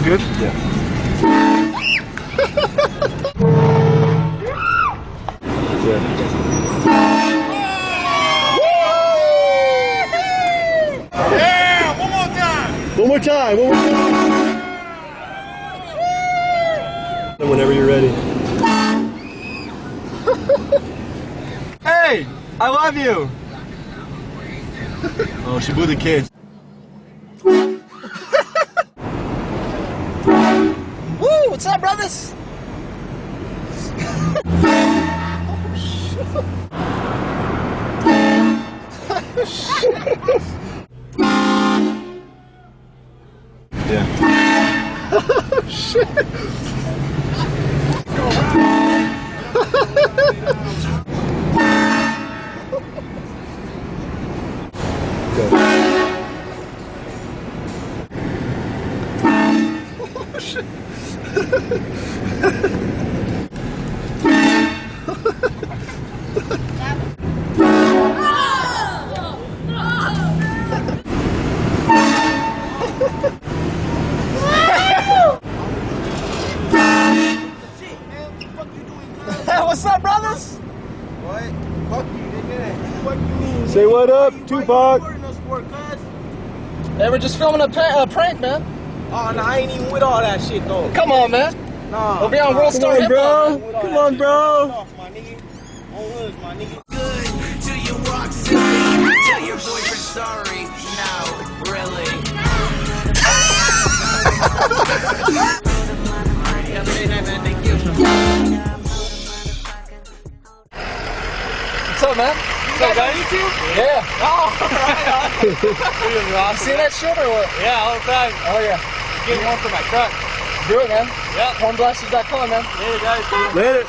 Good? Yeah. Yeah, one more time. One more time. Whenever you're ready. Hey, I love you. Oh, she blew the kids. Woo! What's up, brothers? Yeah. Shit. Go. Oh, shit. What's up, brothers? What? Fuck you, nigga. What you mean? Say what up, Tupac. Hey, we're just filming a prank, man. Oh, no, I ain't even with all that shit, though. Come on, man. Nah. We'll be on World Star Hip Hop. Come on, bro. Off, my nigga. On Woods, my nigga. Good till you walk silly. Tell your boyfriend sorry. No, really. What's up, man? You guys on YouTube? Yeah. Oh, right. You see that shit or what? Yeah, all the time. Oh, yeah. Getting one for my truck. Do it, man. Yeah. Hornblasters.com, man. Later, guys. Later.